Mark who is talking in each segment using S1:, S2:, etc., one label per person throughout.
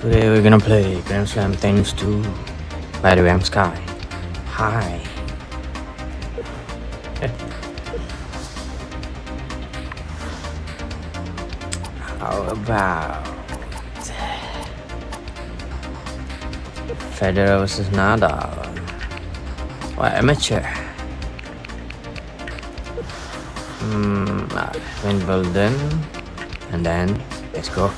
S1: Today we're gonna play Grand Slam Tennis 2. By the way, I'm Sky. Hi. How about Federer versus Nadal? Or amateur? Wimbledon. And then let's go.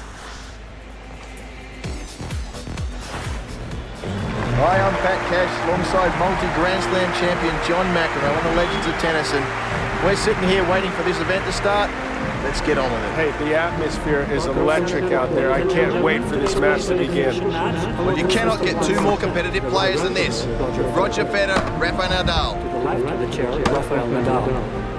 S2: Hi, I'm Pat Cash, alongside multi-Grand Slam champion John McEnroe, one of the legends of tennis, and we're sitting here waiting for this event to start. Let's get on with it.
S3: Hey, the atmosphere is electric out there. I can't wait for this match to begin.
S2: Well, you cannot get two more competitive players than this. Roger Federer, Rafa Nadal.
S4: To the left of the chair, Rafael Nadal.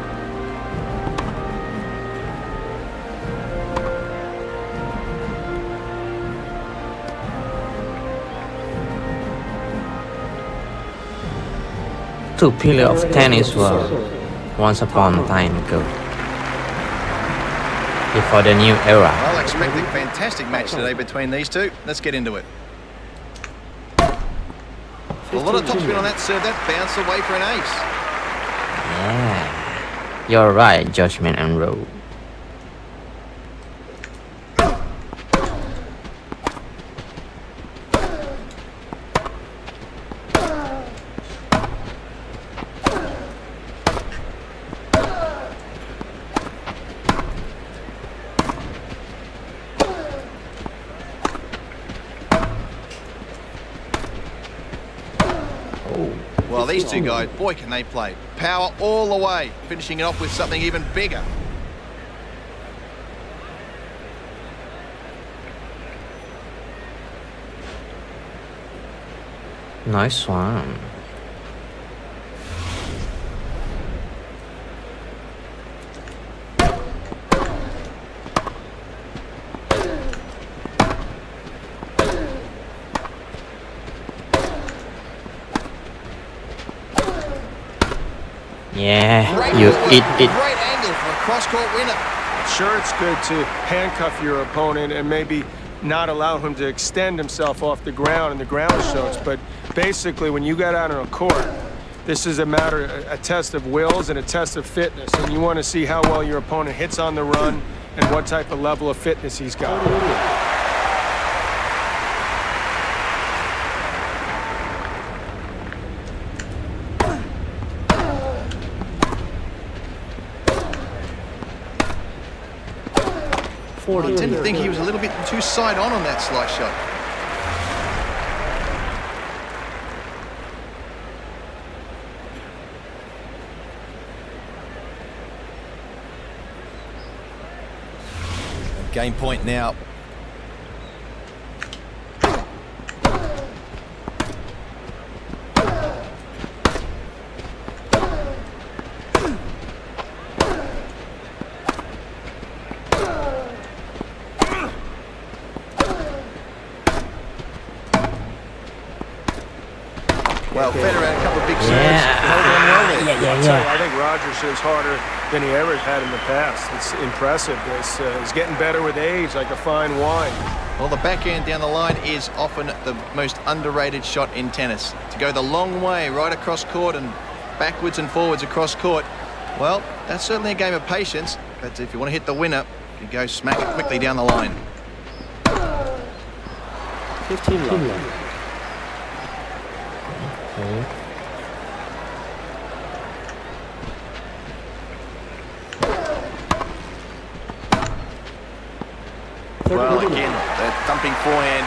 S1: Two pillars of tennis world once upon a time ago. Before the new era.
S2: I'll expect a fantastic match today between these two. Let's get into it. A lot of topspin on that serve. That bounced away for an ace.
S1: Yeah, you're right, Judgment and Rowe.
S2: Well, these two guys, boy, can they play. Power all the way, finishing it off with something even bigger.
S1: Nice one. Yeah, you eat it.
S2: Great angle for a cross-court winner.
S3: Sure, it's good to handcuff your opponent and maybe not allow him to extend himself off the ground in the ground strokes, but basically when you get out on a court, this is a test of wills and a test of fitness, and you want to see how well your opponent hits on the run and what type of level of fitness he's got.
S2: I tend to think he was a little bit too side-on that slice shot. Game point now. Well, Federer had a couple of big serves.
S3: I think Roger serves harder than he ever had in the past. It's impressive. He's getting better with age, like a fine wine.
S2: Well, the backhand down the line is often the most underrated shot in tennis. To go the long way right across court and backwards and forwards across court, well, that's certainly a game of patience. But if you want to hit the winner, you go smack it quickly down the line.
S4: 15 love.
S2: Well, again, that thumping forehand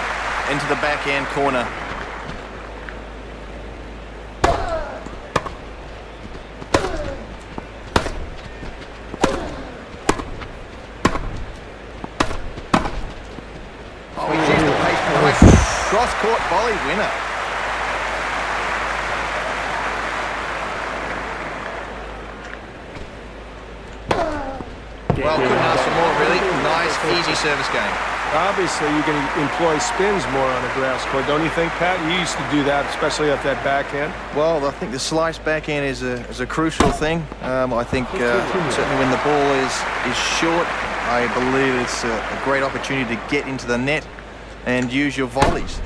S2: into the backhand corner. Oh, he sees the pace point. Cross-court volley winner. Well, couldn't ask for more, really. Nice, easy service game.
S3: Obviously, you can employ spins more on a grass court, don't you think, Pat? You used to do that, especially off that backhand.
S2: Well, I think the slice backhand is a crucial thing. I think certainly when the ball is short, I believe it's a great opportunity to get into the net. and use your volleys.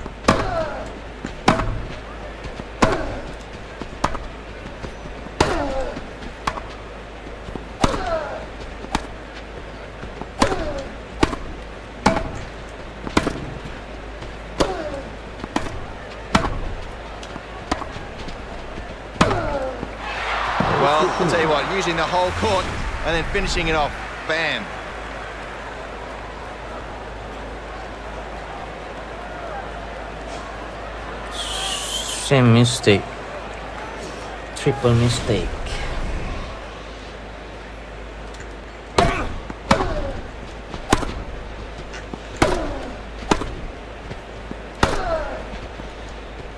S2: Well, I'll tell you what, using the whole court and then finishing it off. Bam.
S1: Same mistake. Triple mistake.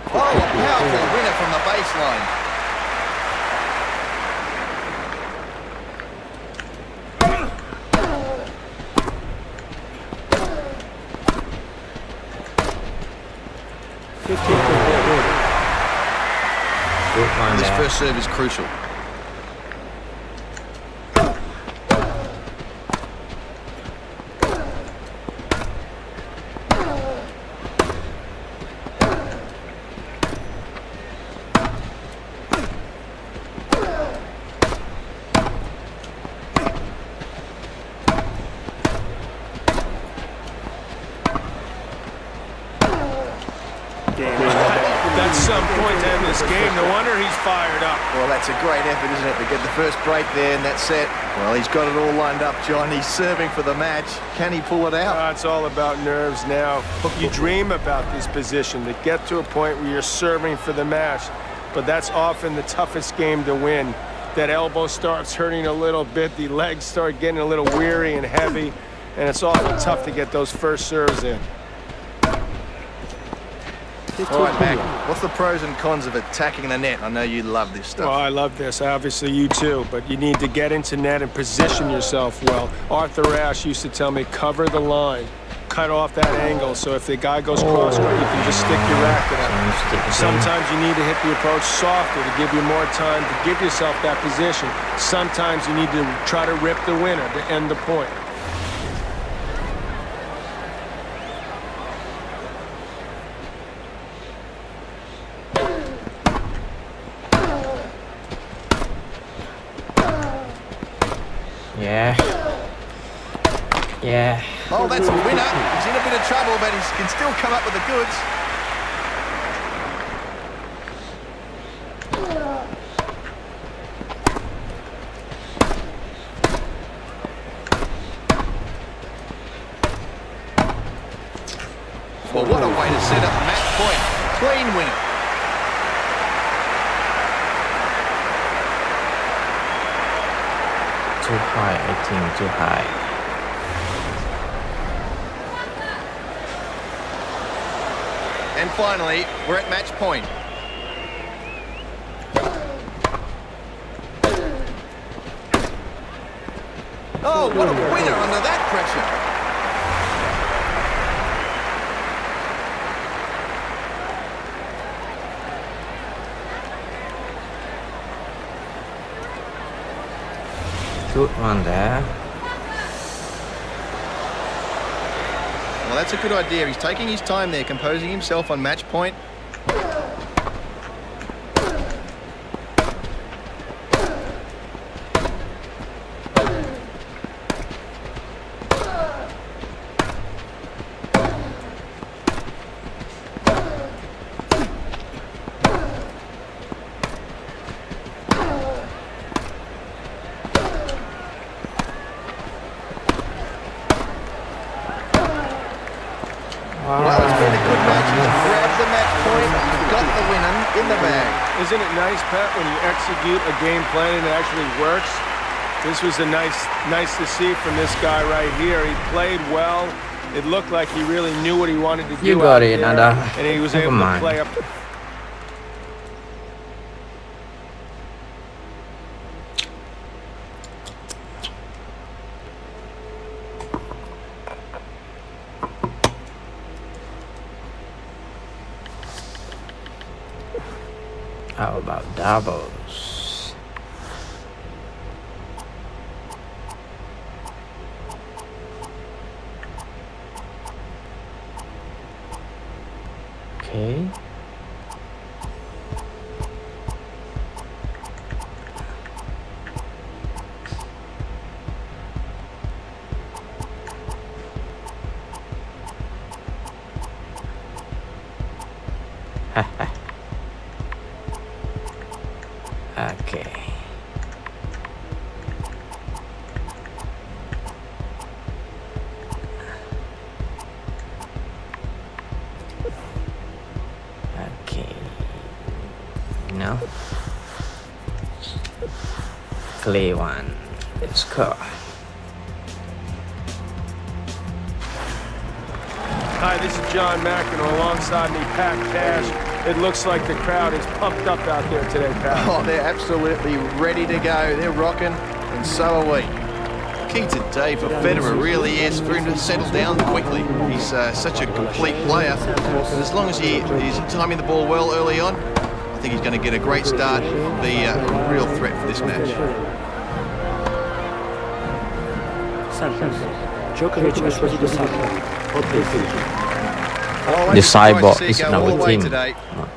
S2: Oh, a powerful winner from the baseline.
S1: Good one
S2: This
S1: there.
S2: first serve is crucial.
S3: That's some point to end this game. No wonder he's fired up.
S2: Well, that's a great effort, isn't it, to get the first break there in that set. Well, he's got it all lined up, John. He's serving for the match. Can he pull it out?
S3: It's all about nerves now. You dream about this position, to get to a point where you're serving for the match. But that's often the toughest game to win. That elbow starts hurting a little bit. The legs start getting a little weary and heavy. And it's awful tough to get those first serves in.
S2: All right, Mac, what's the pros and cons of attacking the net? I know you love this stuff.
S3: Well, I love this. Obviously, you too. But you need to get into net and position yourself well. Arthur Ashe used to tell me, cover the line. Cut off that angle, so if the guy goes cross-court, you can just stick your racket up. Sometimes you need to hit the approach softer to give you more time to give yourself that position. Sometimes you need to try to rip the winner to end the point.
S1: Yeah. Yeah.
S2: Oh, that's a winner. He's in a bit of trouble, but he can still come up with the goods. Well, what a way to set up match point. Clean winner.
S1: Too high, I think, too high.
S2: And finally, we're at match point. Oh, what a winner under that pressure.
S1: Good one there.
S2: Well, that's a good idea. He's taking his time there, composing himself on match point. Well, it's been a good match. He's grabbed the match point. He's got the winner in the bag.
S3: Isn't it nice, Pat, when you execute a game plan and it actually works? This was nice to see from this guy right here. He played well. It looked like he really knew what he wanted to do.
S1: You got
S3: out
S1: it,
S3: there,
S1: Nanda.
S3: and he was
S1: Never
S3: able to
S1: mind.
S3: play up.
S1: How about doubles? Okay. Okay. Okay. No. Clay one. Let's go.
S3: Hi, this is John McEnroe. Alongside me, Pat Cash. It looks like the crowd is pumped up out there today, Pat.
S2: Oh, they're absolutely ready to go. They're rocking, and so are we. Key today for Federer really is for him to settle down quickly. He's such a complete player, and as long as he's timing the ball well early on, I think he's going to get a great start and be a real threat for this match.
S4: Santos. Djokovic a choisi de s'arrêter. Au plaisir.
S2: Oh,
S1: The cyborg
S2: is
S1: is
S2: go
S1: now
S2: all the
S1: with
S2: way
S1: him.
S2: today.
S1: Oh.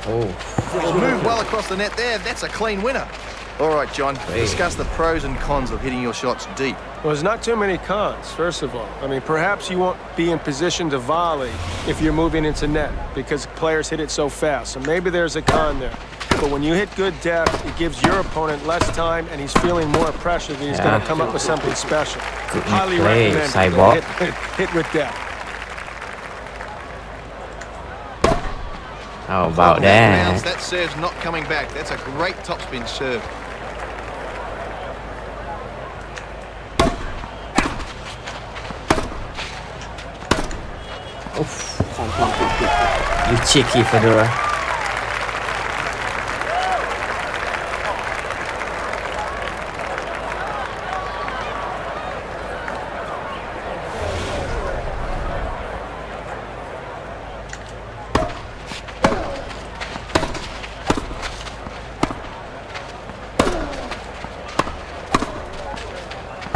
S2: Oh, move well across the net there. That's a clean winner. All right, John, discuss the pros and cons of hitting your shots deep.
S3: Well, there's not too many cons, first of all. I mean, perhaps you won't be in position to volley if you're moving into net because players hit it so fast. So maybe there's a con there. But when you hit good depth, it gives your opponent less time and he's feeling more pressure that he's going to come up with something special.
S1: Good
S3: Highly
S1: play,
S3: recommend
S1: Cyborg.
S3: hit with depth.
S1: How about
S2: Bounce,
S1: that?
S2: that serve's not coming back. That's a great topspin serve.
S1: You cheeky Federer.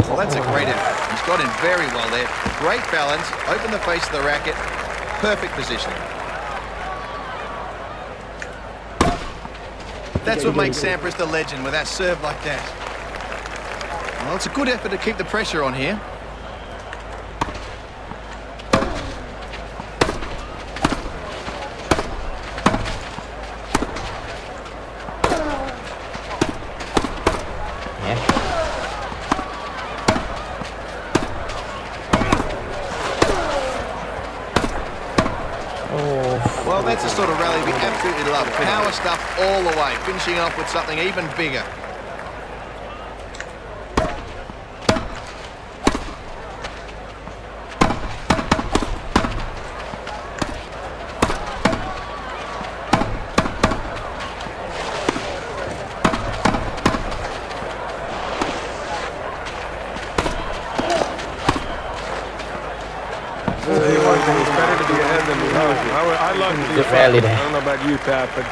S2: Well, that's a great effort. He's got in very well there. Great balance, open the face of the racket, perfect positioning. That's what makes Sampras the legend with that serve like that. Well, it's a good effort to keep the pressure on here.
S1: Yeah.
S2: Well, that's the sort of rally we absolutely love. Power stuff all the way, finishing off with something even bigger.
S3: Tell you what, it's better to be ahead than behind. I love to be
S1: Good rally there.
S3: I don't know about you, Pat, but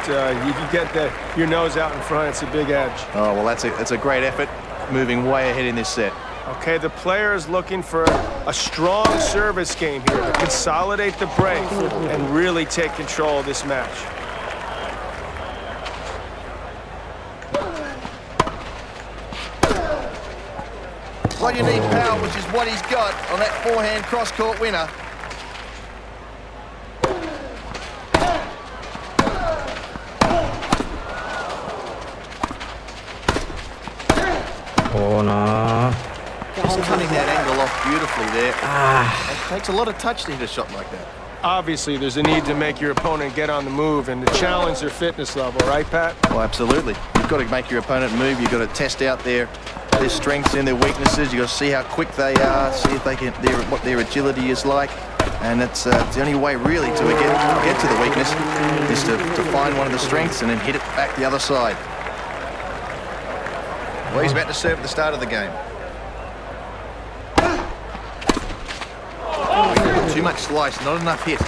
S3: you can get your nose out in front. It's a big edge.
S2: Oh, well, that's a great effort, moving way ahead in this set.
S3: Okay, the player is looking for a strong service game here to consolidate the break and really take control of this match.
S2: Well, you need power, which is what he's got on that forehand cross-court winner.
S1: Oh no.
S2: Just cutting that angle off beautifully there.
S1: Ah.
S2: It takes a lot of touch to hit a shot like that.
S3: Obviously, there's a need to make your opponent get on the move and to challenge their fitness level, right, Pat?
S2: Well, absolutely. You've got to make your opponent move. You've got to test out their strengths and their weaknesses. You've got to see how quick they are, see if they can, what their agility is like. And it's the only way, really, to get to the weakness is to find one of the strengths and then hit it back the other side. Well, he's about to serve at the start of the game. Too much slice, not enough hit.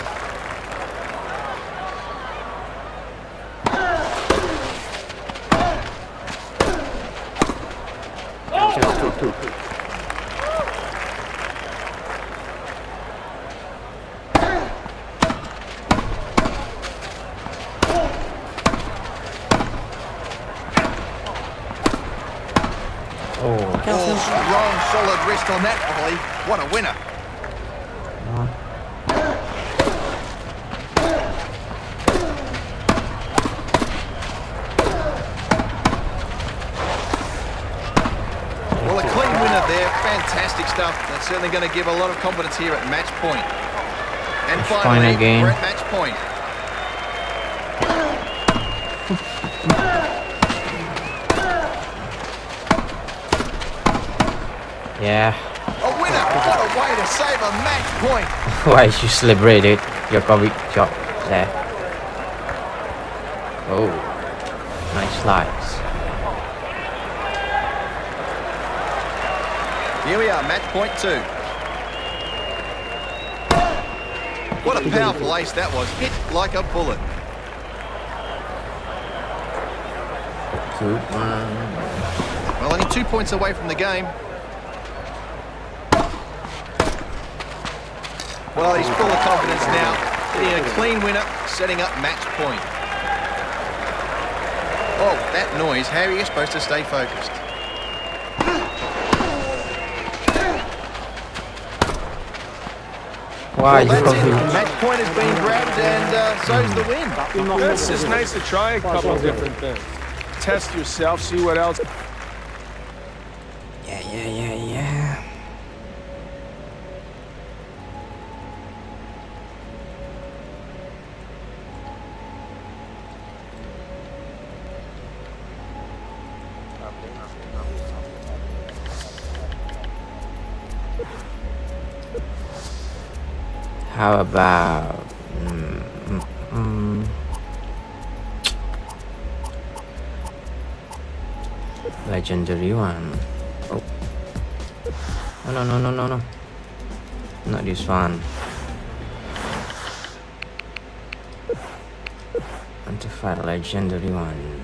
S1: Oh,
S2: Oh, strong, solid wrist on that volley. What a winner. Well, a clean winner there. Fantastic stuff. That's certainly going to give a lot of confidence here at match point. And
S1: Match
S2: finally,
S1: point again.
S2: we're at match point.
S1: yeah.
S2: A winner. What a way to save a match point.
S1: Why you celebrated your COVID job there? Oh, nice slides.
S2: Here we are, match point 2. What a powerful ace that was. Hit like a bullet.
S1: Good one.
S2: Well, only 2 points away from the game. Well, he's full of confidence now. Hitting a clean winner, setting up match point. Oh, that noise. How are you supposed to stay focused?
S1: Why you
S2: Well, that's it.
S1: confused?
S2: Match point has been grabbed and so's the win.
S3: It's just nice to try a couple different things. Test yourself, see what else.
S1: Yeah. How about legendary one? Oh. No. Not this one. I want to find a legendary one.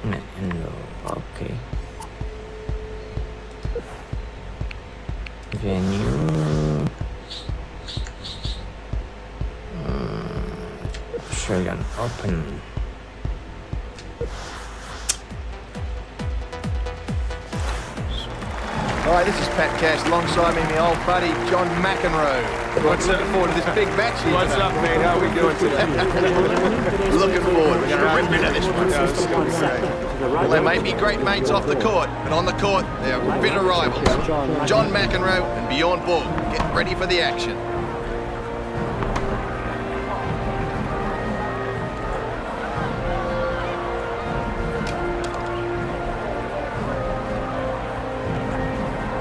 S1: No, okay. Venue. Australian Open.
S2: All right, this is Pat Cash alongside me, my old buddy John McEnroe.
S3: What's
S2: Looking
S3: up?
S2: forward to this big match here.
S3: What's up, mate? How we doing today?
S2: Looking forward. We're going to rip into this one.
S3: Yeah, it's gonna be great.
S2: Well, they may be great mates off the court, but on the court, they're bitter rivals. John McEnroe and Bjorn Borg getting ready for the action.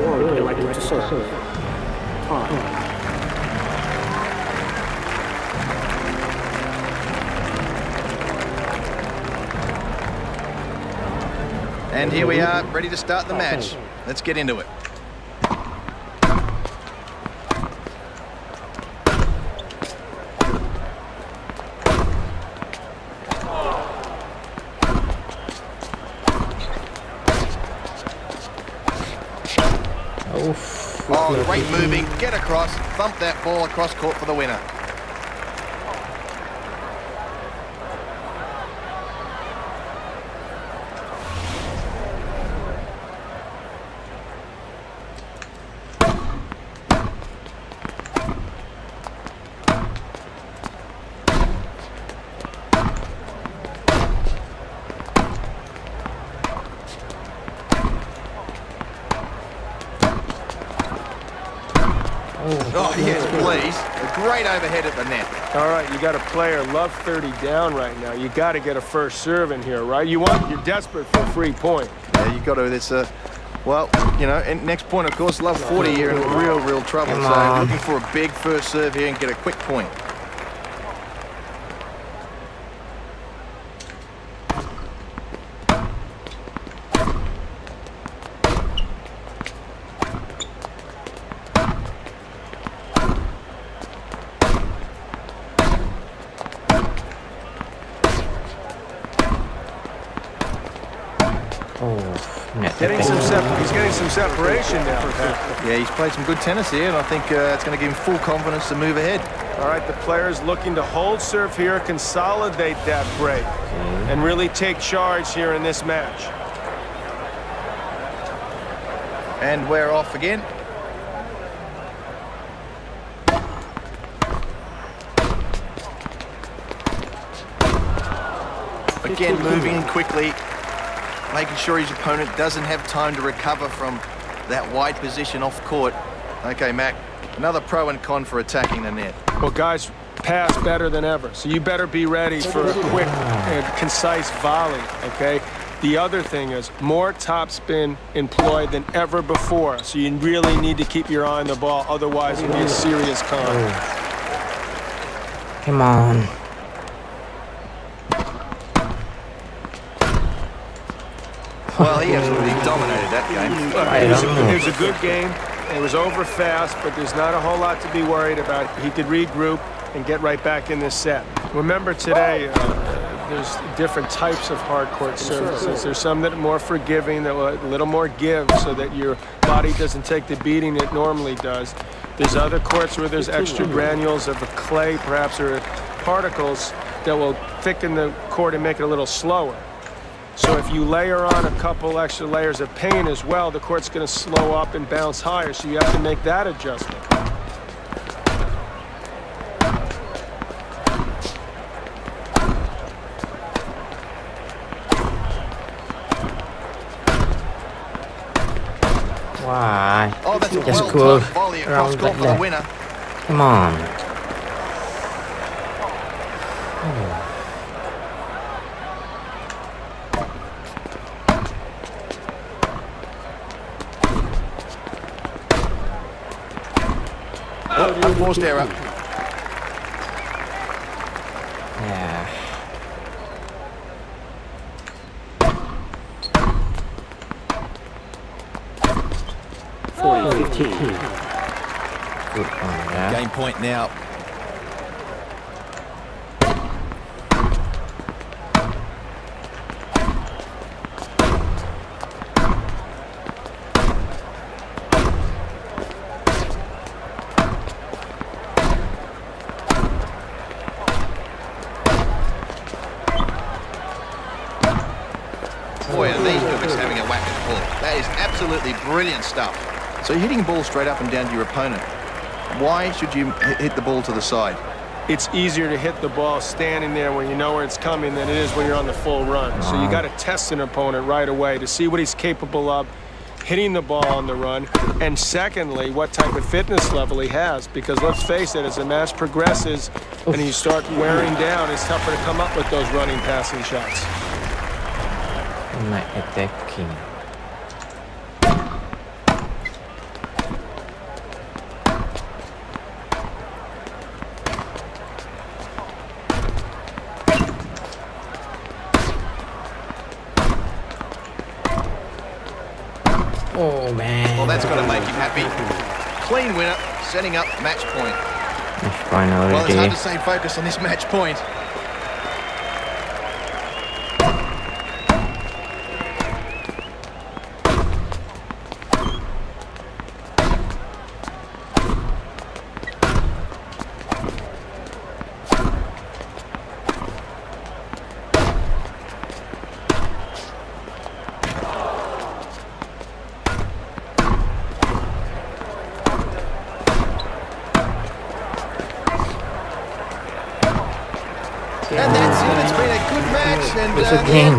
S4: Or like to serve. Time.
S2: And here we are, ready to start the match. Let's get into it. Oh, great moving. Get across. Thump that ball across court for the winner. Oh, yes, please. A great overhead at the net.
S3: All right, you got a player love 30 down right now. You got to get a first serve in here, right? You're desperate for a free point.
S2: Yeah, you got to. This, well, you know, and next point, of course, love 40 here in real trouble.
S1: Come
S2: So
S1: on.
S2: looking for a big first serve here and get a quick point.
S3: He's getting some separation now.
S2: Yeah, he's played some good tennis here, and I think it's going to give him full confidence to move ahead.
S3: All right, the player's looking to hold serve here, consolidate that break, and really take charge here in this match.
S2: And we're off again. Again, moving quickly, making sure his opponent doesn't have time to recover from that wide position off court. Okay, Mac, another pro and con for attacking the net.
S3: Well, guys, pass better than ever, so you better be ready for a quick and concise volley, okay? The other thing is more topspin employed than ever before, so you really need to keep your eye on the ball, otherwise it'll be a serious con.
S1: Come on.
S2: Well, he absolutely dominated that game.
S3: Look, it was a good game. It was over fast, but there's not a whole lot to be worried about. He could regroup and get right back in this set. Remember today, there's different types of hard court surfaces. There's some that are more forgiving, that are a little more give, so that your body doesn't take the beating it normally does. There's other courts where there's extra granules of clay, perhaps, or particles that will thicken the court and make it a little slower. So if you layer on a couple extra layers of paint as well, the court's going to slow up and bounce higher, so you have to make that adjustment.
S1: Why?
S2: Oh, that's a
S1: Just
S2: well-timed volley across court for the winner.
S1: Come on.
S2: Unforced error.
S1: Yeah. Good one, yeah.
S2: Game point now. Boy, are these guys having a whack at the ball. That is absolutely brilliant stuff. So you're hitting the ball straight up and down to your opponent. Why should you hit the ball to the side?
S3: It's easier to hit the ball standing there when you know where it's coming than it is when you're on the full run. So you got to test an opponent right away to see what he's capable of hitting the ball on the run, and secondly, what type of fitness level he has. Because let's face it, as the match progresses and you start wearing down, it's tougher to come up with those running, passing shots.
S1: My attacking. Oh man.
S2: Well, that's got to make him happy. Clean winner, setting up match point.
S1: Match point already.
S2: Well, it's hard to stay focused on this match point. And that's it. It's been a good match, and
S1: It's a game.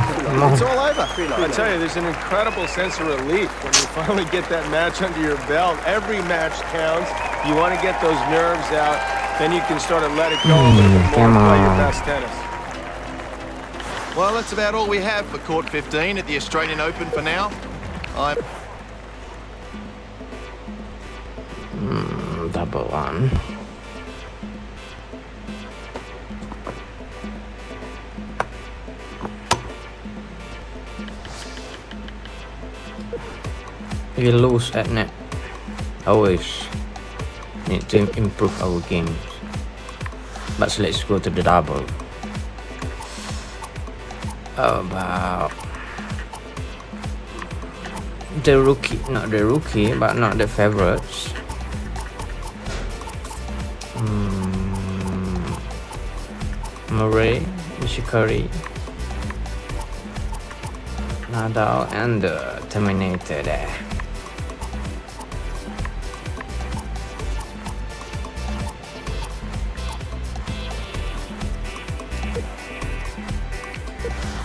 S2: it's all over.
S3: I tell you, there's an incredible sense of relief when you finally get that match under your belt. Every match counts. You want to get those nerves out, then you can start to let it go a little bit more and play your best tennis.
S2: Well, that's about all we have for Court 15 at the Australian Open for now.
S1: Double one. We lose at net. Always need to improve our games. But let's go to the double. How about the rookie, not the rookie, but not the favorites. Murray, Nishikori, Nadal, and the Terminator there.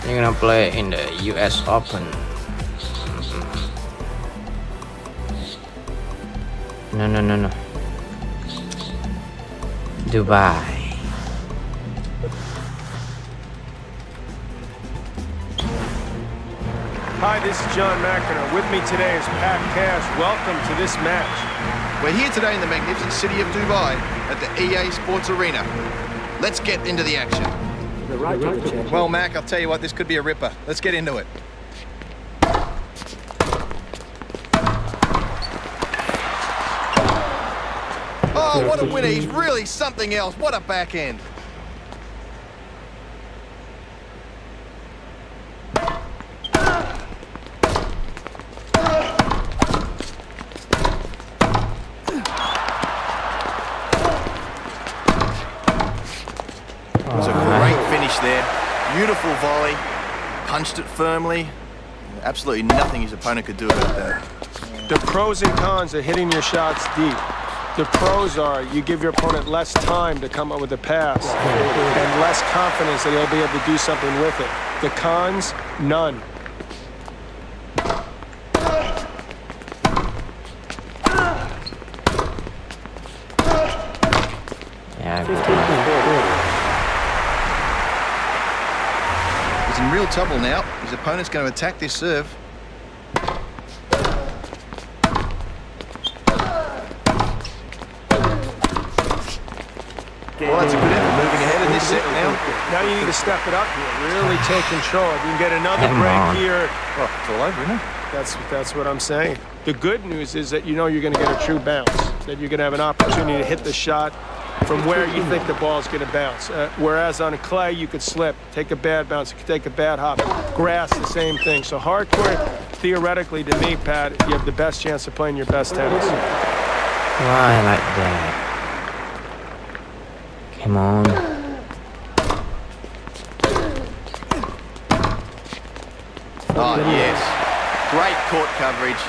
S1: You're gonna play in the US Open. No. Dubai.
S3: Hi, this is John McEnroe. With me today is Pat Cash. Welcome to this match.
S2: We're here today in the magnificent city of Dubai at the EA Sports Arena. Let's get into the action.
S4: The right of the champion.
S2: Well, Mac, I'll tell you what, this could be a ripper. Let's get into it. Oh, what a winner. He's really something else. What a backhand. It was a great finish there. Beautiful volley. Punched it firmly. Absolutely nothing his opponent could do about that.
S3: The pros and cons of hitting your shots deep. The pros are you give your opponent less time to come up with a pass and less confidence that he'll be able to do something with it. The cons, none.
S1: Yeah,
S2: He's in real trouble now. His opponent's going to attack this serve. Well, that's a good effort moving ahead in this set now.
S3: Now you need to step it up here. Really take control. If you can get another
S1: Come
S3: break
S1: on.
S3: here,
S2: Oh, it's all over, isn't it?
S3: that's what I'm saying. The good news is that you know you're going to get a true bounce. That you're going to have an opportunity to hit the shot from where you think the ball's going to bounce. Whereas on a clay, you could slip, take a bad bounce, you could take a bad hop. Grass, the same thing. So hardcore, theoretically, to me, Pat, you have the best chance of playing your best tennis.
S1: why like that? Come on.
S2: Oh, yes. Great court coverage.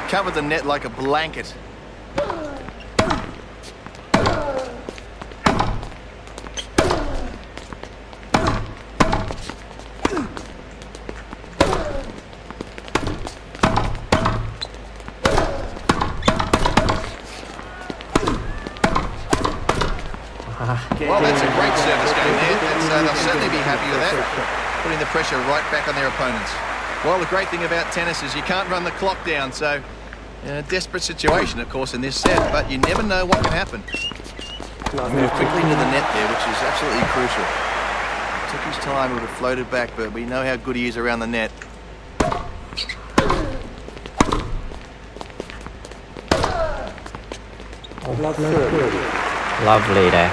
S2: Covered the net like a blanket. Well, that's a great service game there. They'll certainly be happy with that. Putting the pressure right back on their opponents. Well, the great thing about tennis is you can't run the clock down, so a desperate situation, of course, in this set, but you never know what can happen. Move quickly into the net there, which is absolutely crucial. Took his time, would have floated back, but we know how good he is around the net.
S1: Lovely there.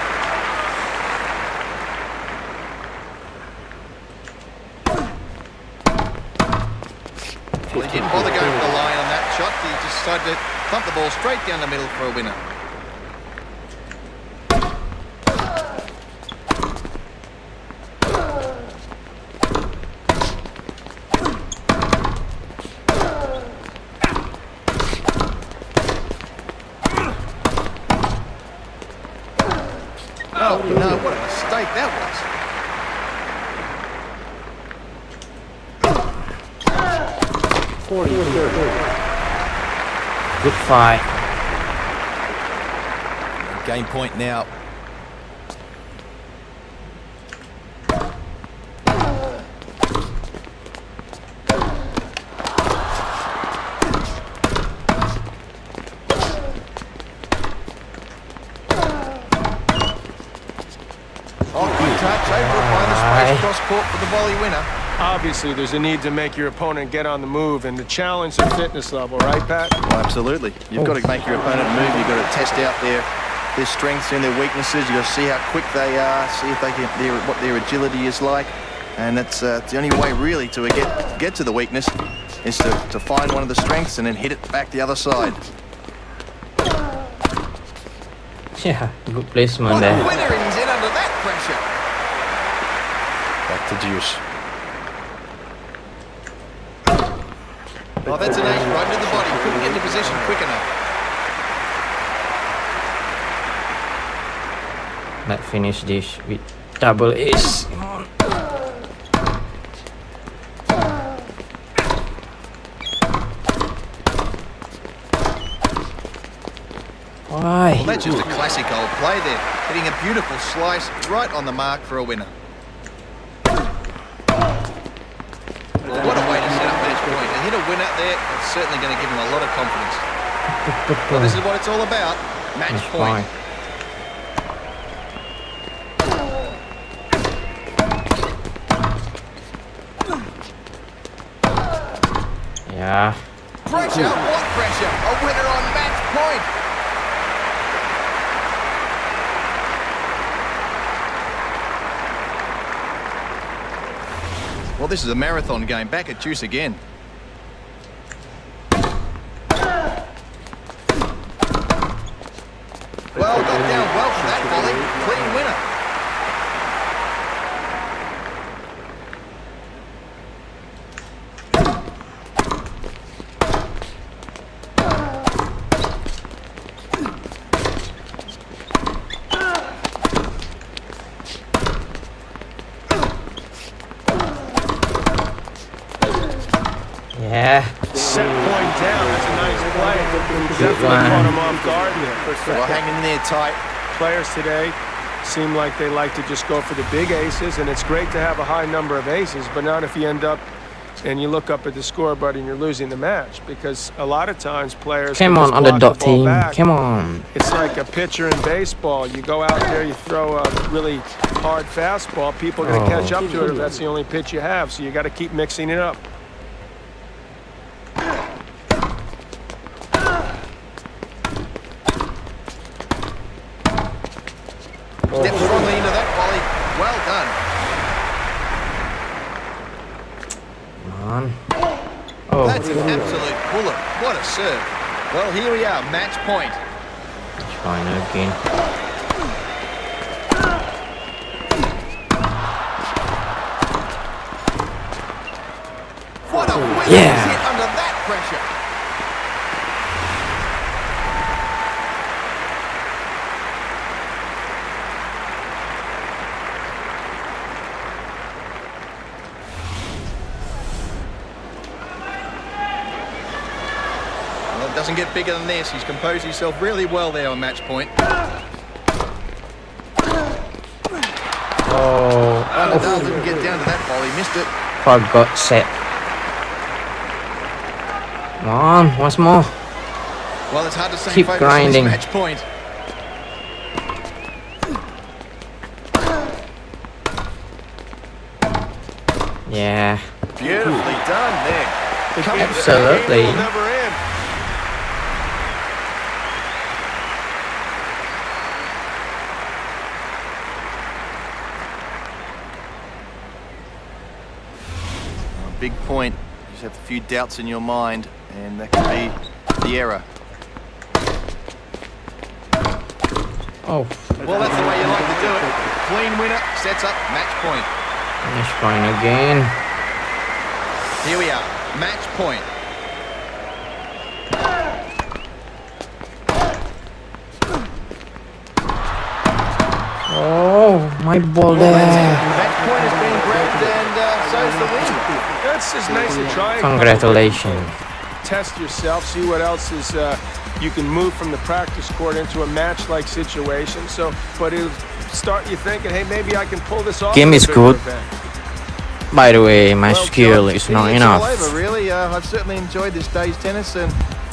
S2: Well, he didn't bother going for the line on that shot. He just decided to thump the ball straight down the middle for a winner. Oh, no, what a mistake that was.
S1: Good fight.
S2: Game point now. Oh, good touch over it by the space cross court for the volley winner.
S3: Obviously, there's a need to make your opponent get on the move and to challenge their fitness level, right, Pat?
S2: Well, absolutely. You've got to make your opponent move. You've got to test out their strengths and their weaknesses. You've got to see how quick they are, see if they can, what their agility is like. And that's the only way, really, to get to the weakness. is to find one of the strengths and then hit it back the other side.
S1: Yeah, good placement
S2: What a
S1: there.
S2: winner, and he's in under that pressure.
S3: Back to juice.
S2: Oh, that's an ace right into the body. Couldn't get into position quick enough.
S1: Let's finish this with double ace. Come on. Why?
S2: Well, that's just a classic old play there. Hitting a beautiful slice right on the mark for a winner. What a way to set up match point. To hit a winner there, it's certainly going to give him a lot of confidence. Well, this is what it's all about. Match point.
S1: Yeah.
S2: Pressure, what pressure? A winner on match point. Well, this is a marathon game. Back at juice again. Well, got down well for that volley. Clean winner.
S1: Yeah.
S3: Set point down. That's a nice play. Definitely caught him off guard there.
S2: Well, hanging in there tight.
S3: Players today seem like they like to just go for the big aces, and it's great to have a high number of aces, but not if you end up and you look up at the scoreboard and you're losing the match, because a lot of times players
S1: Come
S3: can
S1: on,
S3: just
S1: on the
S3: block
S1: dot
S3: ball
S1: team.
S3: back.
S1: Come on.
S3: It's like a pitcher in baseball. You go out there, you throw a really hard fastball, people are going to catch up to it if that's the only pitch you have, so you got to keep mixing it up.
S2: Step strongly into that volley. Well done.
S1: Come on. Oh,
S2: That's an absolute puller. What a serve. Well, here we are, match point.
S1: fine again.
S2: What a winner
S1: Yeah.
S2: hit under that pressure. Well, it doesn't get bigger than this. He's composed himself really well there on match point.
S1: Oh,
S2: Nadal didn't get down to that ball. He missed it.
S1: forgot set. Come on, once more.
S2: Well, it's hard to stay
S1: Keep
S2: focused
S1: grinding.
S2: on this match point.
S1: Yeah,
S2: Beautifully done there.
S1: absolutely.
S3: Will never end.
S2: Big point. You just have a few doubts in your mind, and that could be the error.
S1: Oh,
S2: Well, that's the way you like to do it. Clean winner sets up match point.
S1: that's fine again.
S2: Here we are, match point.
S1: Oh, my ball there.
S2: Match point has been grabbed, and so's the win.
S3: That's just nice to try.
S1: Congratulations.
S3: Test yourself, see what else is you can move from the practice court into a match-like situation. So, but it'll start you thinking, hey, maybe I can pull this off.
S1: Game
S3: in a
S1: is
S3: bigger
S1: good.
S3: event.
S1: By the way, my
S2: Well,
S1: skill
S2: John,
S1: is not
S2: it's
S1: enough
S2: all over, really. I've certainly enjoyed this day's tennis, and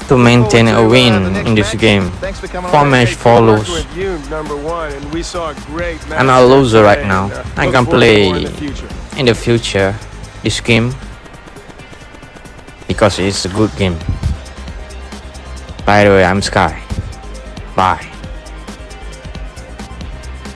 S1: to maintain a
S2: forward to,
S1: win
S2: the next
S1: in this
S2: match.
S1: game.
S2: Thanks for coming
S1: 4
S2: on.
S1: match
S3: Hey,
S1: 4
S3: good work
S1: lose.
S3: with you, number one, and we saw a great match.
S1: I'm a loser right
S3: today,
S1: now.
S3: and,
S1: I
S3: look
S1: can
S3: forward to
S1: play
S3: more in the future.
S1: in the future this game because it's a good game. By the way, I'm Sky. Bye.